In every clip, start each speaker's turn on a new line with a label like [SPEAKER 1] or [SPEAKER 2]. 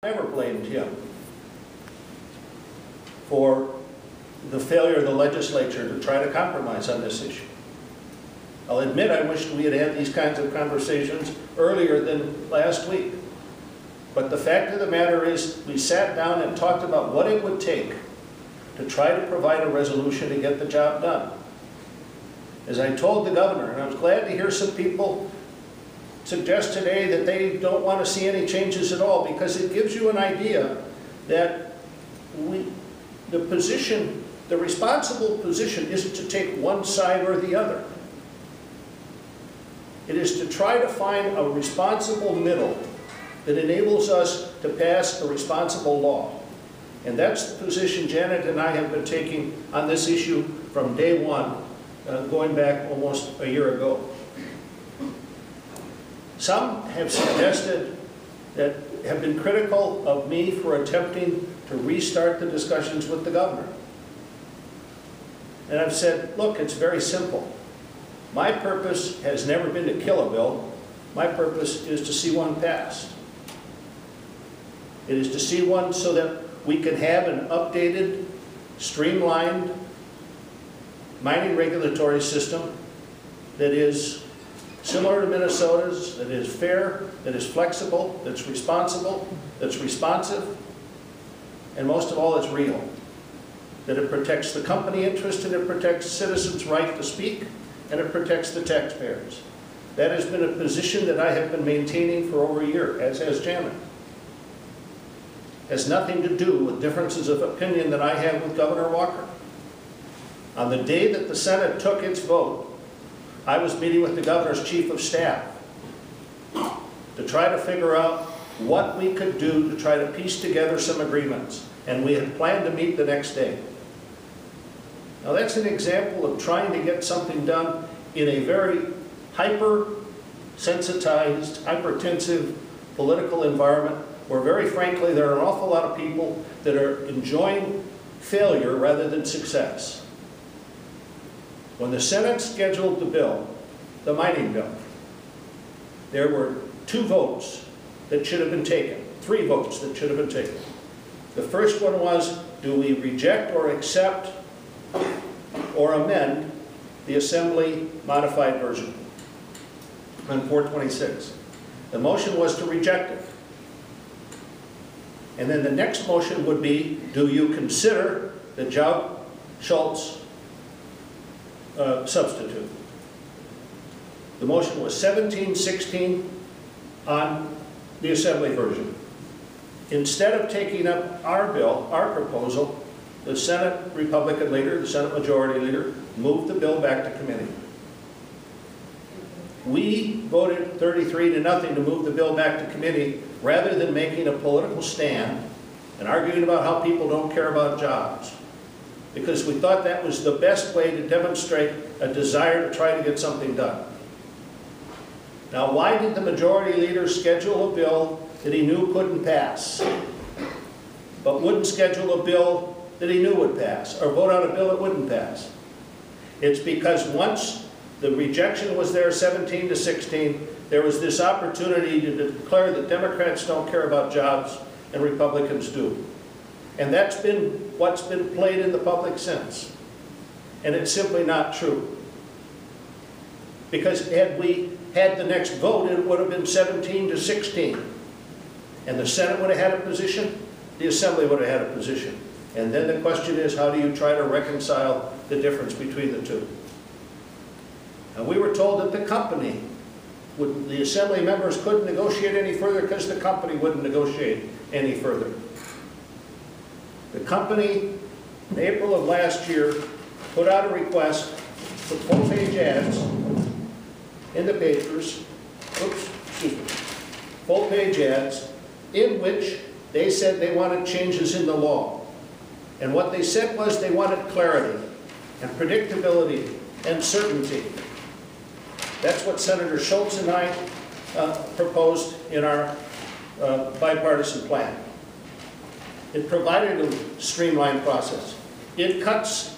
[SPEAKER 1] never blamed him for the failure of the legislature to try to compromise on this issue. I'll admit I wished we had had these kinds of conversations earlier than last week. But the fact of the matter is we sat down and talked about what it would take to try to provide a resolution to get the job done. As I told the governor, and I was glad to hear some people suggest today that they don't want to see any changes at all, because it gives you an idea that the responsible position isn't to take one side or the other. It is to try to find a responsible middle that enables us to pass a responsible law. And that's the position Janet and I have been taking on this issue from day one, going back almost a year ago. Some have suggested that have been critical of me for attempting to restart the discussions with the governor. And I've said, look, it's very simple. My purpose has never been to kill a bill. My purpose is to see one passed. It is to see one so that we can have an updated, streamlined mining regulatory system that is similar to Minnesota's, that is fair, that is flexible, that's responsible, that's responsive, and most of all, it's real. That it protects the company interest, and it protects citizens' right to speak, and it protects the taxpayers. That has been a position that I have been maintaining for over a year, as has Janet. It has nothing to do with differences of opinion that I have with Governor Walker. On the day that the Senate took its vote, I was meeting with the governor's chief of staff to try to figure out what we could do to try to piece together some agreements. And we had planned to meet the next day. Now that's an example of trying to get something done in a very hyper-sensitized, hypertensive political environment where, very frankly, there are an awful lot of people that are enjoying failure rather than success. When the Senate scheduled the bill, the mining bill, there were 2 votes that should have been taken, 3 votes that should have been taken. The first one was, do we reject or accept or amend the Assembly modified version on 426? The motion was to reject it. And then the next motion would be, do you consider the Jauch Schultz substitute? The motion was 17-16 on the Assembly version. Instead of taking up our bill, our proposal, the Senate Republican leader, the Senate Majority Leader, moved the bill back to committee. We voted 33-0 to move the bill back to committee rather than making a political stand and arguing about how people don't care about jobs, because we thought that was the best way to demonstrate a desire to try to get something done. Now, why did the Majority Leader schedule a bill that he knew couldn't pass, but wouldn't schedule a bill that he knew would pass, or vote on a bill that wouldn't pass? It's because once the rejection was there, 17-16, there was this opportunity to declare that Democrats don't care about jobs and Republicans do. And that's been what's been played in the public since. And it's simply not true. Because had we had the next vote, it would have been 17-16. And the Senate would have had a position, the Assembly would have had a position. And then the question is, how do you try to reconcile the difference between the two? And we were told that the company, the Assembly members couldn't negotiate any further because the company wouldn't negotiate any further. The company, in April of last year, put out a request for full-page ads in the papers, full-page ads, in which they said they wanted changes in the law. And what they said was they wanted clarity and predictability and certainty. That's what Senator Schultz and I proposed in our bipartisan plan. It provided a streamlined process. It cuts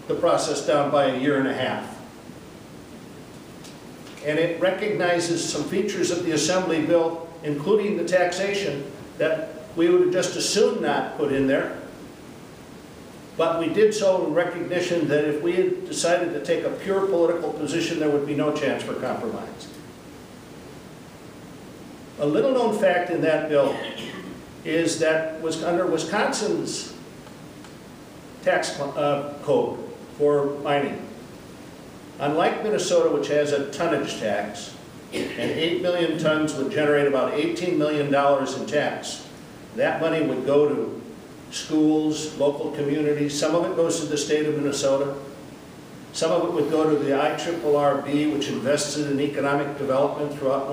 [SPEAKER 1] the process down by a year and a half. And it recognizes some features of the Assembly bill, including the taxation, that we would have just as soon not put in there. But we did so in recognition that if we had decided to take a pure political position, there would be no chance for compromise. A little known fact in that bill is that was under Wisconsin's tax code for mining. Unlike Minnesota, which has a tonnage tax, and 8 million tons would generate about $18 million in tax, that money would go to schools, local communities. Some of it goes to the state of Minnesota. Some of it would go to the IRRB, which invested in economic development throughout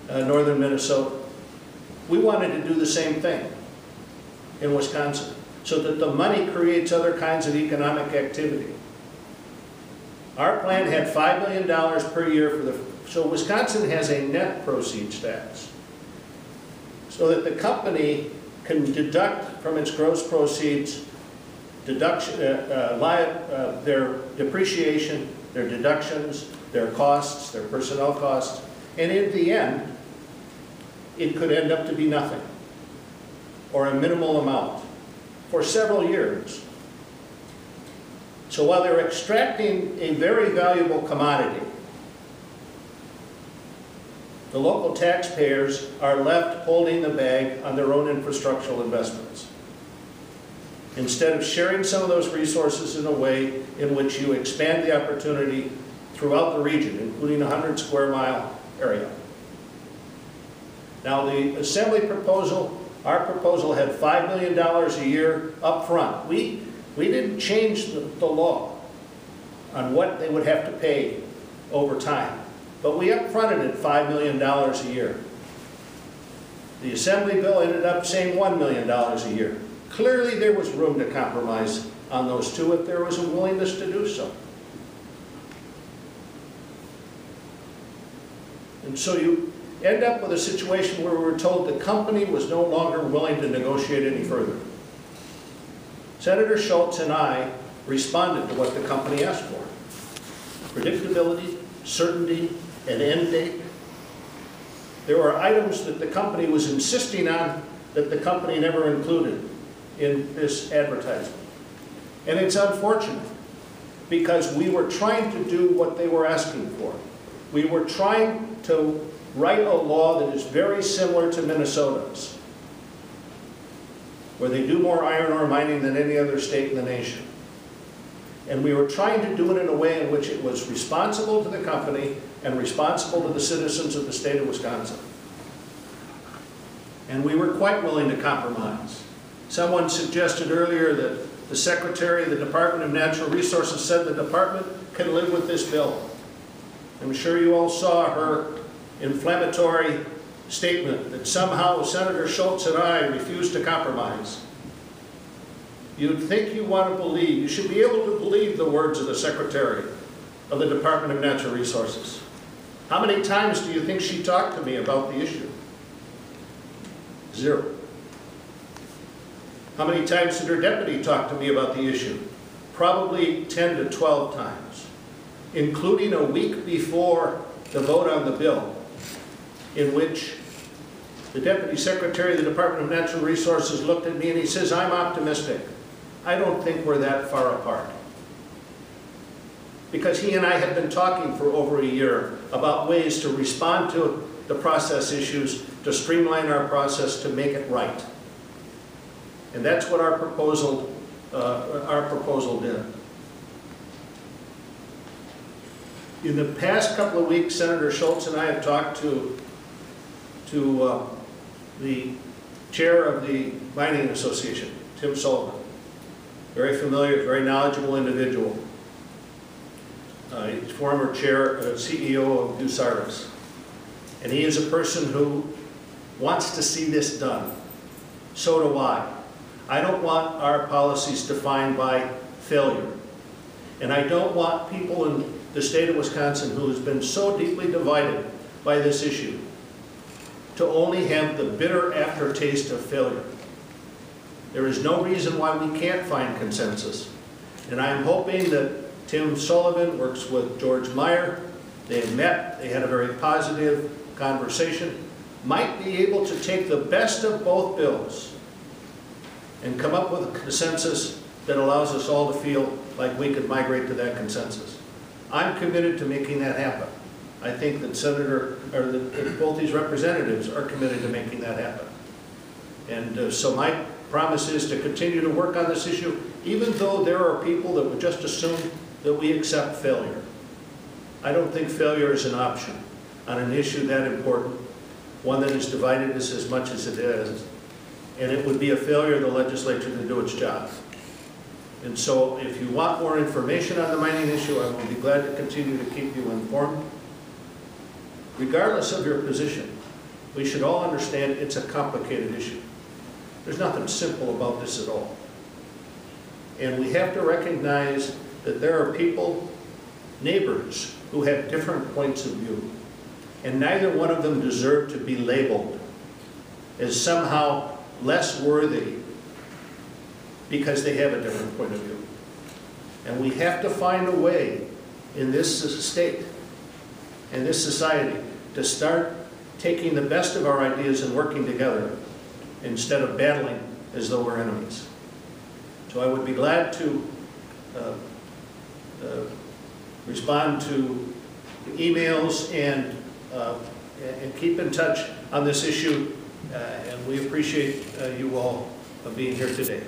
[SPEAKER 1] northern Minnesota. We wanted to do the same thing in Wisconsin, so that the money creates other kinds of economic activity. Our plan had $5 million per year for the, so Wisconsin has a net proceeds tax, so that the company can deduct from its gross proceeds their depreciation, their deductions, their costs, their personnel costs, and in the end, it could end up to be nothing, or a minimal amount, for several years. So while they're extracting a very valuable commodity, the local taxpayers are left holding the bag on their own infrastructural investments, instead of sharing some of those resources in a way in which you expand the opportunity throughout the region, including a 100 square mile area. Now the Assembly proposal, our proposal had $5 million a year up front. We didn't change the law on what they would have to pay over time, but we up-fronted it $5 million a year. The Assembly bill ended up saying $1 million a year. Clearly there was room to compromise on those two if there was a willingness to do so. And so you end up with a situation where we were told the company was no longer willing to negotiate any further. Senator Schultz and I responded to what the company asked for. Predictability, certainty, an end date. There were items that the company was insisting on that the company never included in this advertisement. And it's unfortunate because we were trying to do what they were asking for. We were trying to write a law that is very similar to Minnesota's, where they do more iron ore mining than any other state in the nation. And we were trying to do it in a way in which it was responsible to the company and responsible to the citizens of the state of Wisconsin. And we were quite willing to compromise. Someone suggested earlier that the Secretary of the Department of Natural Resources said the department can live with this bill. I'm sure you all saw her inflammatory statement that somehow Senator Schultz and I refused to compromise. You'd think you want to believe, you should be able to believe the words of the Secretary of the Department of Natural Resources. How many times do you think she talked to me about the issue? 0. How many times did her deputy talk to me about the issue? Probably 10 to 12 times, including a week before the vote on the bill, in which the Deputy Secretary of the Department of Natural Resources looked at me and he says, "I'm optimistic. I don't think we're that far apart." Because he and I had been talking for over a year about ways to respond to the process issues, to streamline our process, to make it right. And that's what our proposal did. In the past couple of weeks, Senator Schultz and I have talked to the chair of the Mining Association, Tim Sullivan. Very familiar, very knowledgeable individual. He's former chair, CEO of Bucyrus. And he is a person who wants to see this done. So do I. I don't want our policies defined by failure. And I don't want people in the state of Wisconsin who has been so deeply divided by this issue to only have the bitter aftertaste of failure. There is no reason why we can't find consensus. And I am hoping that Tim Sullivan works with George Meyer. They met, they had a very positive conversation, might be able to take the best of both bills and come up with a consensus that allows us all to feel like we could migrate to that consensus. I'm committed to making that happen. I think that that both these representatives are committed to making that happen. And so my promise is to continue to work on this issue, even though there are people that would just assume that we accept failure. I don't think failure is an option on an issue that important, one that has divided us as much as it is, and it would be a failure of the legislature to do its job. And so if you want more information on the mining issue, I will be glad to continue to keep you informed. Regardless of your position, we should all understand it's a complicated issue. There's nothing simple about this at all. And we have to recognize that there are people, neighbors, who have different points of view. And neither one of them deserve to be labeled as somehow less worthy because they have a different point of view. And we have to find a way in this state and this society to start taking the best of our ideas and working together instead of battling as though we're enemies. So I would be glad to respond to emails and keep in touch on this issue, and we appreciate you all being here today.